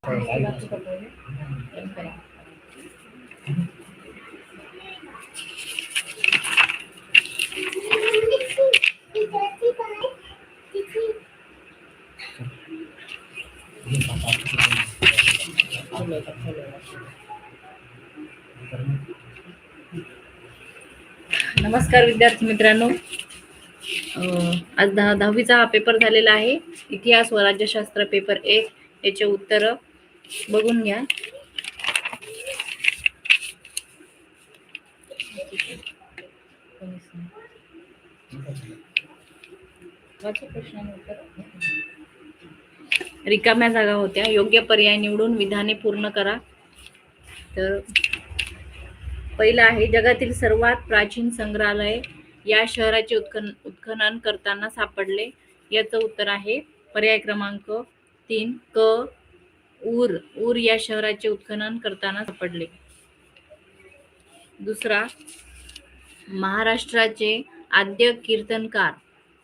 नमस्कार विद्यार्थी मित्रांनो, आज 10वीचा हा पेपर झालेला आहे. इतिहास व राज्यशास्त्र पेपर 1 याचे उत्तर बघून घ्या. रिकाम्या जागा होत्या. योग्य पर्याय निवडून विधाने पूर्ण करा. तर पहिला आहे, जगातील सर्वात प्राचीन संग्रहालय या शहराचे उत्खनन करताना सापडले. याचं उत्तर आहे पर्याय क्रमांक 3 क ऊर या शहराचे उत्खनन करताना सापडले. दुसरा, महाराष्ट्राचे आद्य कीर्तनकार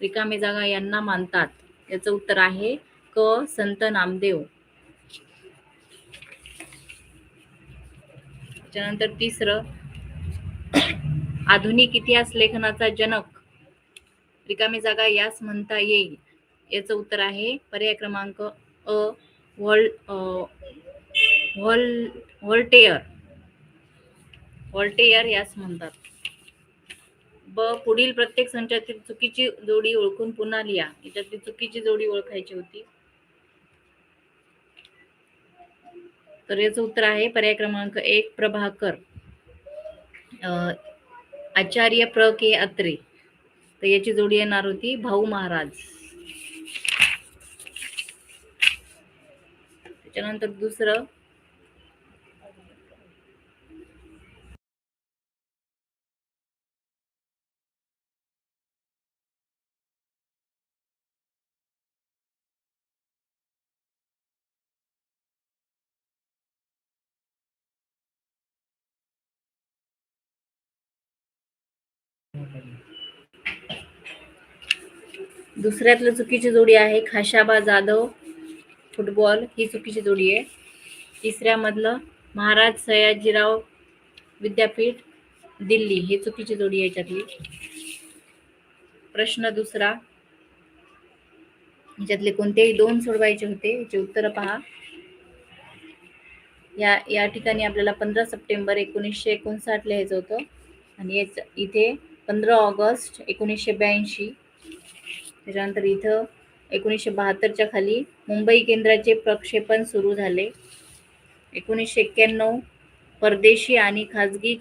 रिकामी जागा यांना मानतात. याचं उत्तर आहे क संत नामदेव. त्यानंतर तिसरं, आधुनिक इतिहास लेखनाचा जनक रिकामी जागा यास म्हणता येईल. याचं उत्तर आहे पर्याय क्रमांक अ व्हॉल्टेयर यास म्हणतात. ब, पुढील प्रत्येक संचातील चुकीची जोडी ओळखून पुन्हा लिहा. याच्यातली चुकीची जोडी ओळखायची होती. तर याचं उत्तर आहे पर्याय क्रमांक 1 प्रभाकर. आचार्य प्र के अत्रे, तर याची जोडी येणार होती भाऊ महाराज. त्याच्यानंतर दुसरं, दुसऱ्यातलं चुकीची जोडी आहे खाशाबा जाधव फुटबॉल, ही चुकीची जोडी आहे. तिसऱ्यामधलं महाराज सयाजीराव विद्यापीठ दिल्ली, ही चुकीची जोडी आहे याच्यातली. प्रश्न दुसरा, याच्यातले कोणतेही 2 सोडवायचे होते. याचे उत्तर पहा. या ठिकाणी आपल्याला 15 सप्टेंबर 1959 लिहायचं होतं आणि इथे 15 ऑगस्ट 1982. त्याच्यानंतर इथं 1972च्या खाली मुंबई केंद्राचे प्रक्षेपण सुरू झाले. 1991 परदेशी आणि खाजगी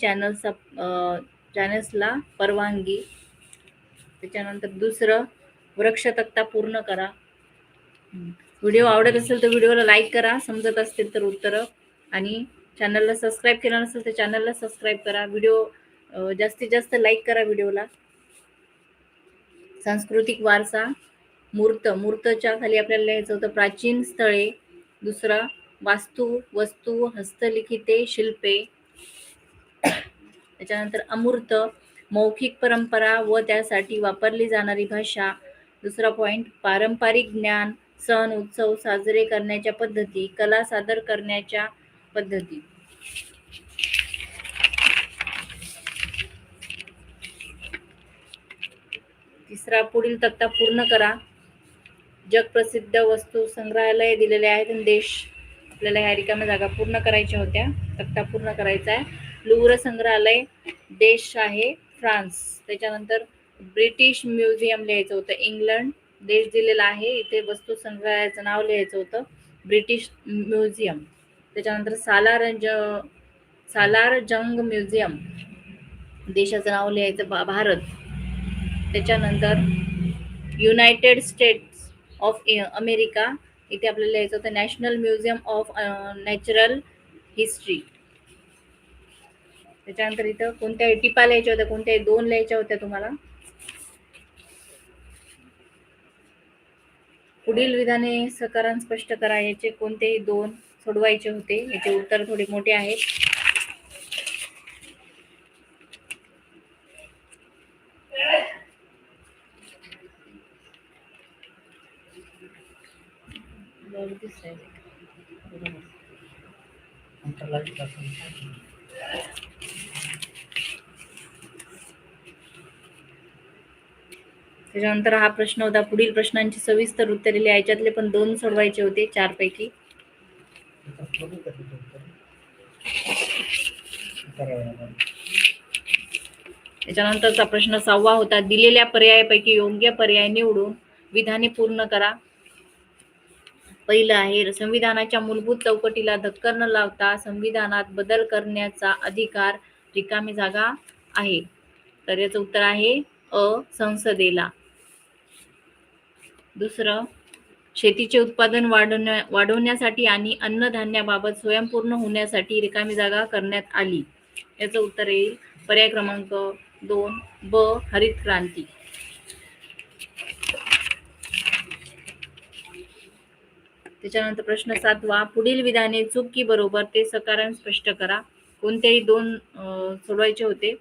चॅनल्सला परवानगी. त्याच्यानंतर दुसरं, वृक्ष तक्ता पूर्ण करा. व्हिडिओ आवडत असेल तर व्हिडिओला लाईक करा, समजत असतील तर उत्तरं, आणि चॅनलला सबस्क्राईब केलं नसेल तर चॅनलला सबस्क्राईब करा. व्हिडिओ जास्तीत जास्त लाईक करा व्हिडिओला. सांस्कृतिक वारसा, मूर्तच्या खाली आपल्याला लिहायचं होतं प्राचीन स्थळे. दुसरा, वास्तू, वस्तू, हस्तलिखिते, शिल्पे. त्याच्यानंतर अमूर्त, मौखिक परंपरा व त्यासाठी वापरली जाणारी भाषा. दुसरा पॉइंट, पारंपरिक ज्ञान, सण उत्सव साजरे करण्याच्या पद्धती, कला सादर करण्याच्या पद्धती. तिसरा, पुढील तक्ता पूर्ण करा. जगप्रसिद्ध वस्तू संग्रहालय दिलेले आहेत आणि देश आपल्याला ह्या रिकाम्या जागा पूर्ण करायच्या होत्या. तक्ता पूर्ण करायचा आहे. लुव्र संग्रहालय, देश आहे फ्रान्स. त्याच्यानंतर ब्रिटिश म्युझियम लिहायचं होतं इंग्लंड, देश दिलेला आहे. इथे वस्तू संग्रहालयाचं नाव लिहायचं होतं ब्रिटिश म्युझियम. त्याच्यानंतर सालार जंग म्युझियम, देशाचं नाव लिहायचं भारत. त्याच्यानंतर युनायटेड स्टेट्स ऑफ अमेरिका, इथे आपल्याला लिहायचं होतं national museum of natural history. त्याच्यानंतर इथं कोणत्याही टिपा लिहायच्या होत्या, कोणत्याही 2 लिहायच्या होत्या तुम्हाला. पुढील विधाने सकारान स्पष्ट करा. याचे कोणतेही 2 सोडवायचे होते. याचे उत्तर थोडे मोठे आहेत. त्याच्यानंतर हा प्रश्न होता, पुढील प्रश्नांची सविस्तर उत्तरे लिहा. याच्यातले पण 2 सोडवायचे होते 4 पैकी. त्याच्यानंतरचा प्रश्न 6वा होता, दिलेल्या पर्यायापैकी योग्य पर्याय निवडून विधाने पूर्ण करा. पहिलं आहे, संविधानाच्या मूलभूत चौकटीला धक्का न लावता संविधानात बदल करण्याचा अधिकार रिकामी जागा आहे. तर याचं उत्तर आहे अ, संसदेला. दुसरं, शेतीचे उत्पादन वाढवण्यासाठी आणि अन्नधान्याबाबत स्वयंपूर्ण होण्यासाठी रिकामी जागा करण्यात आली. याचं उत्तर येईल पर्याय क्रमांक 2 ब, हरित क्रांती. त्याच्यानंतर प्रश्न 7वा, पुढील विधाने चूक की बरोबर ते सकारान स्पष्ट करा. कोणतेही 2 सोडवायचे होते.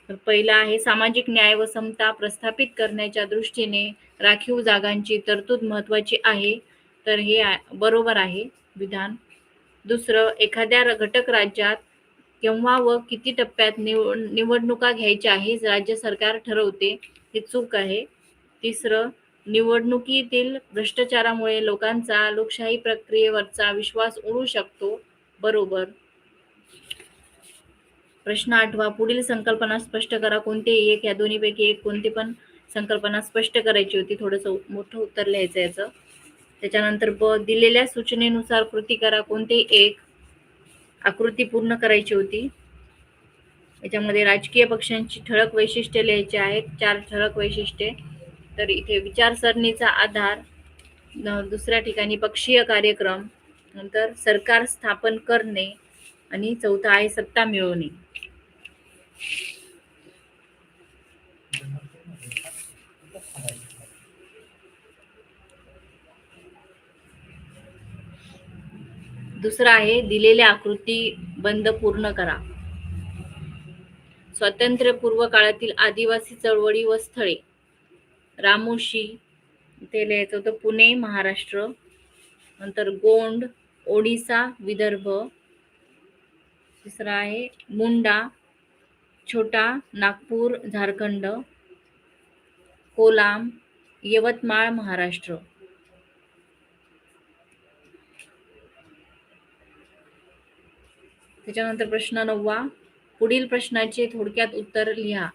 तर पहिला आहे, सामाजिक न्याय व समता प्रस्थापित करण्याच्या दृष्टीने राखीव जागांची तरतूद महत्त्वाची आहे. तर हे बरोबर आहे विधान. दुसरं, एखाद्या घटक राज्यात केव्हा व किती टप्प्यात निवडणुका घ्यायच्या हे राज्य सरकार ठरवते. हे चूक आहे. तिसरं, निवडणुकीतील भ्रष्टाचारामुळे लोकांचा लोकशाही प्रक्रियेवरचा विश्वास उडू शकतो. बरोबर. प्रश्न 8वा, पुढील संकल्पना स्पष्ट करा. कोणतेही एक, या दोन्हीपैकी एक कोणती पण संकल्पना स्पष्ट करायची होती. थोडंसं मोठं उत्तर लिहायचं याचं. त्याच्यानंतर ब, दिलेल्या सूचनेनुसार कृती करा. कोणतेही एक आकृती पूर्ण करायची होती. याच्यामध्ये राजकीय पक्षांची ठळक वैशिष्ट्ये लिहायची आहेत. 4 ठळक वैशिष्ट्ये. तर इथे विचारसरणीचा आधार, दुसऱ्या ठिकाणी पक्षीय कार्यक्रम, नंतर सरकार स्थापन करणे आणि चौथा आहे सत्ता मिळवणे. दुसरा आहे, दिलेल्या आकृती बंद पूर्ण करा. स्वातंत्र्यपूर्व काळातील आदिवासी चळवळी व स्थळे. रामोशी इथे लिहायचं होतं, पुणे महाराष्ट्र. नंतर गोंड ओडिसा विदर्भ. तिसरा आहे मुंडा छोटा नागपूर झारखंड. कोलाम यवतमाळ महाराष्ट्र. त्याच्यानंतर प्रश्न 9वा, पुढील प्रश्नाचे थोडक्यात उत्तर लिहा.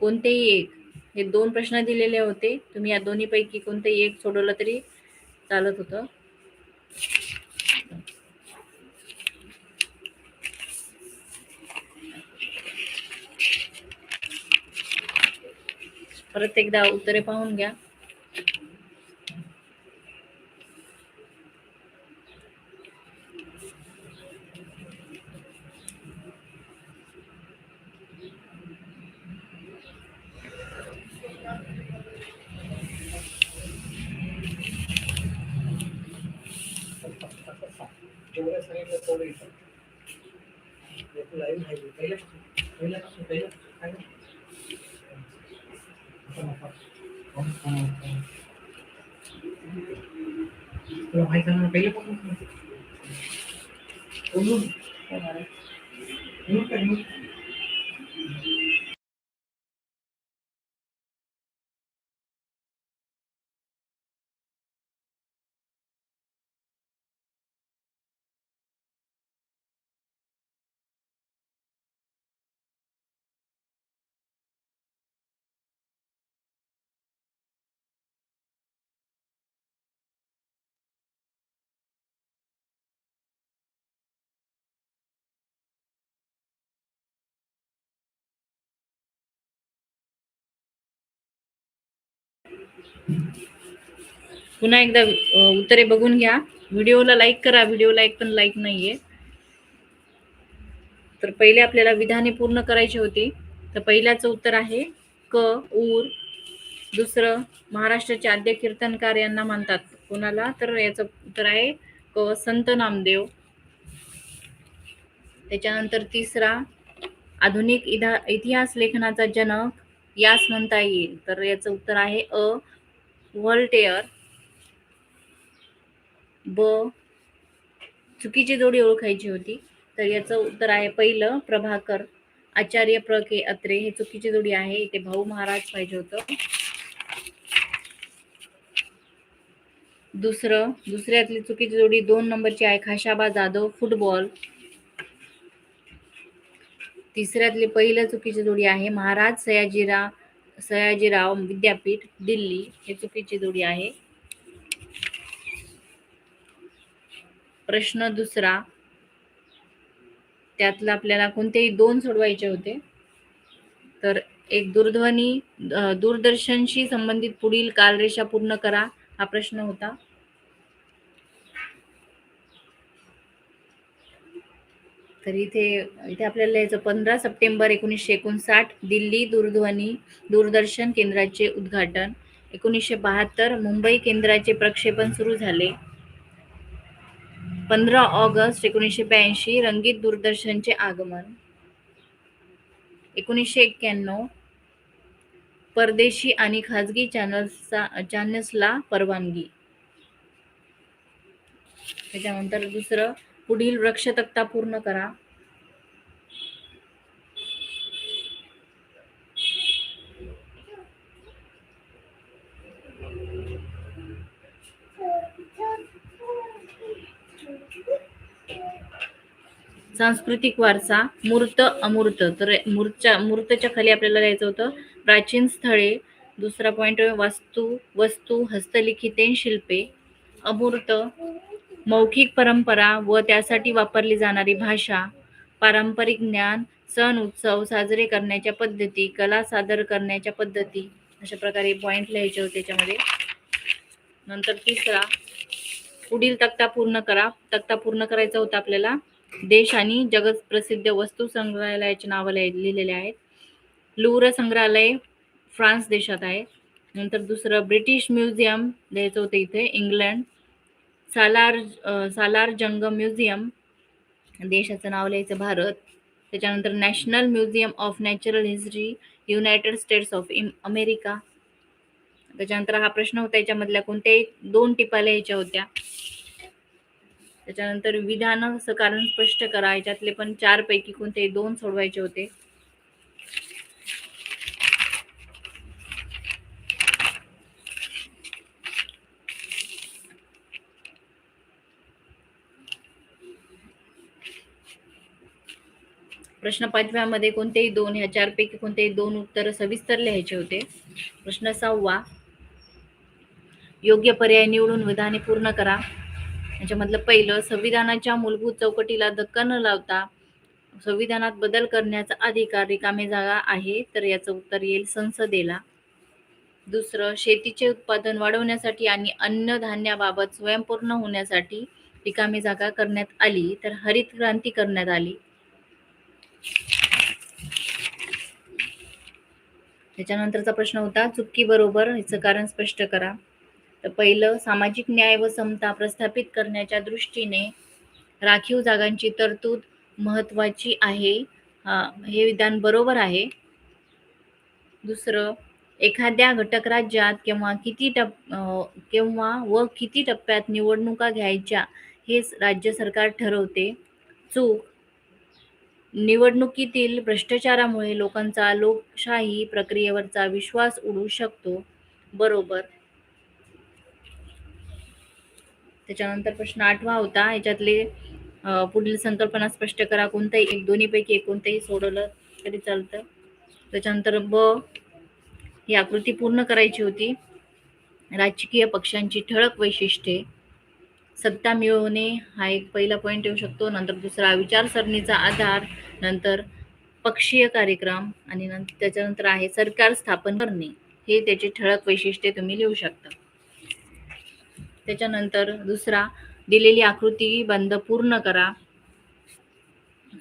कोणतेही एक, हे 2 प्रश्न दिलेले होते. तुम्ही या दोन्हीपैकी कोणतेही एक सोडवलं तरी चालत होतं. परत एकदा उत्तरे पाहून घ्या. पुन्हा एकदा उत्तरे बघून घ्या. व्हिडिओला लाईक करा. व्हिडिओला एक पण लाईक नाहीये. तर पहिले आपल्याला विधाने पूर्ण करायची होती. तर पहिल्याचं उत्तर आहे क, ऊर. दुसरं, महाराष्ट्राचे आद्य कीर्तनकार यांना म्हणतात. कोणाला? तर याचं उत्तर आहे क, संत नामदेव. त्याच्यानंतर तिसरा, आधुनिक इतिहास लेखनाचा जनक यास म्हणता येईल. तर याचं उत्तर आहे अ, व्हॉल्टेअर. ब, चुकीची जोडी ओळखायची होती. तर याचं उत्तर आहे पहिलं प्रभाकर. आचार्य प्र के अत्रे हे चुकीची जोडी आहे, इथे भाऊ महाराज पाहिजे होतं. दुसऱ्यातली चुकीची जोडी 2 नंबरची आहे, खाशाबा जाधव फुटबॉल. तिसऱ्यातली पहिलं चुकीची जोडी आहे, महाराज सयाजीराव विद्यापीठ दिल्ली हे चुकीची जोडी आहे. प्रश्न दुसरा, त्यातला आपल्याला कोणतेही 2 सोडवायचे होते. तर एक दूरदर्शनशी संबंधित पुढील कालरेषा पूर्ण करा हा प्रश्न होता. तर इथे आपल्याला याचं 15 सप्टेंबर 1959 दिल्ली दूरदर्शन केंद्राचे उद्घाटन. 1972 मुंबई केंद्राचे प्रक्षेपण सुरू झाले. 15 ऑगस्ट 1982 रंगीत दूरदर्शनचे आगमन. 1991 परदेशी आणि खाजगी चॅनल्सला परवानगी. त्याच्यानंतर दुसरं, पुढील वृक्ष तक्ता पूर्ण करा. सांस्कृतिक वारसा, मूर्त अमूर्त. तर मूर्तच्या खाली आपल्याला लिहायचं होतं प्राचीन स्थळे. दुसरा पॉइंट, वस्तू हस्तलिखिते शिल्पे. अमूर्त मौखिक परंपरा व त्यासाठी वापरली जाणारी भाषा, पारंपरिक ज्ञान, सण उत्सव साजरे करण्याच्या पद्धती, कला सादर करण्याच्या पद्धती. अशा प्रकारे पॉइंट लिहायचे होते त्याच्यामध्ये. नंतर तिसरा, पुढील तक्ता पूर्ण करा. तक्ता पूर्ण करायचा होता आपल्याला. देश आणि जगत प्रसिद्ध वस्तू संग्रहालयाची नावं लिहिलेले आहेत. लूव्र संग्रहालय फ्रान्स देशात आहे. नंतर दुसरं, ब्रिटिश म्युझियम द्यायचं होतं इथे इंग्लंड. सालार जंग म्युझियम देशाचं नाव लिहायचं भारत. त्याच्यानंतर national museum of natural history United states of America. त्याच्यानंतर हा प्रश्न होता, याच्यामधल्या कोणत्याही 2 टिपा लिहायच्या होत्या. त्याच्यानंतर विधान कारण स्पष्ट करा. याच्यातले पण 4 पैकी कोणतेही 2 सोडवायचे होते. प्रश्न 5व्या मध्ये कोणतेही 2, ह्या 4 पैकी कोणतेही 2 उत्तर सविस्तर लिहायचे होते. प्रश्न 6वा, योग्य पर्याय निवडून विधाने पूर्ण करा. याच्यामधलं पहिलं, संविधानाच्या मूलभूत चौकटीला धक्का न लावता संविधानात बदल करण्याचा अधिकार रिकामी जागा आहे, तर याचं उत्तर येईल संसदेला. दुसरं, शेतीचे उत्पादन वाढवण्यासाठी आणि अन्नधान्याबाबत स्वयंपूर्ण होण्यासाठी रिकामी जागा करण्यात आली, तर हरित क्रांती करण्यात आली. त्याच्यानंतरचा प्रश्न होता, चुकी बरोबर याचं कारण स्पष्ट करा. तर पहिलं, सामाजिक न्याय व समता प्रस्थापित करण्याच्या दृष्टीने राखीव जागांची तरतूद महत्वाची आहे, हे विधान बरोबर आहे. दुसरं, एखाद्या घटक राज्यात किंवा किती टप्प्यात निवडणुका घ्यायच्या हे राज्य सरकार ठरवते. चूक, निवडणुकीतील भ्रष्टाचारामुळे लोकांचा लोकशाही प्रक्रियेवरचा विश्वास उडू शकतो. बरोबर. त्याच्यानंतर प्रश्न 8वा होता, याच्यातले पुढील संकल्पना स्पष्ट करा. कोणताही दोन्हीपैकी कोणतेही सोडवलं तरी चालतं. त्याच्यानंतर ही आकृती पूर्ण करायची होती. राजकीय पक्षांची ठळक वैशिष्ट्ये. सत्ता मिळवणे हा एक पहिला पॉइंट येऊ शकतो. नंतर दुसरा, विचारसरणीचा आधार. नंतर पक्षीय कार्यक्रम आणि त्याच्यानंतर आहे सरकार स्थापन करणे. हे त्याची ठळक वैशिष्ट्ये तुम्ही लिहू शकता. त्याच्यानंतर दुसरा, दिलेली आकृती बंध पूर्ण करा.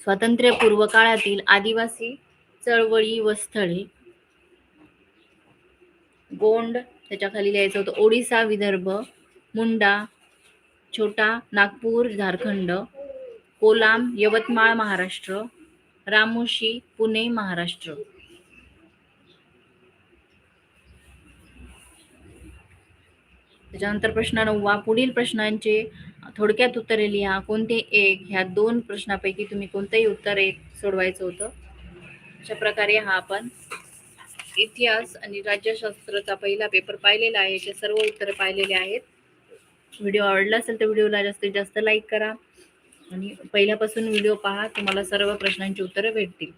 स्वातंत्र्यपूर्व काळातील आदिवासी चळवळी व स्थळे. गोंड त्याच्या खाली लिहायचं होतं ओडिसा विदर्भ. मुंडा छोटा नागपूर झारखंड. कोलाम यवतमाळ महाराष्ट्र. रामोशी पुणे महाराष्ट्र. त्याच्यानंतर प्रश्न 9वा, पुढील प्रश्नांचे थोडक्यात उत्तरे लिहा. कोणते एक ह्या 2 प्रश्नापैकी तुम्ही कोणतंही उत्तर एक सोडवायचं होतं. अशा प्रकारे हा आपण इतिहास आणि राज्यशास्त्राचा पहिला पेपर पाहिलेला आहे. याचे सर्व उत्तरे पाहिलेले आहेत. व्हिडिओ आवडला असेल तर व्हिडिओला जास्तीत जास्त लाईक करा आणि पहिल्यापासून व्हिडिओ पहा. तुम्हाला सर्व प्रश्नांची उत्तरे भेटतील.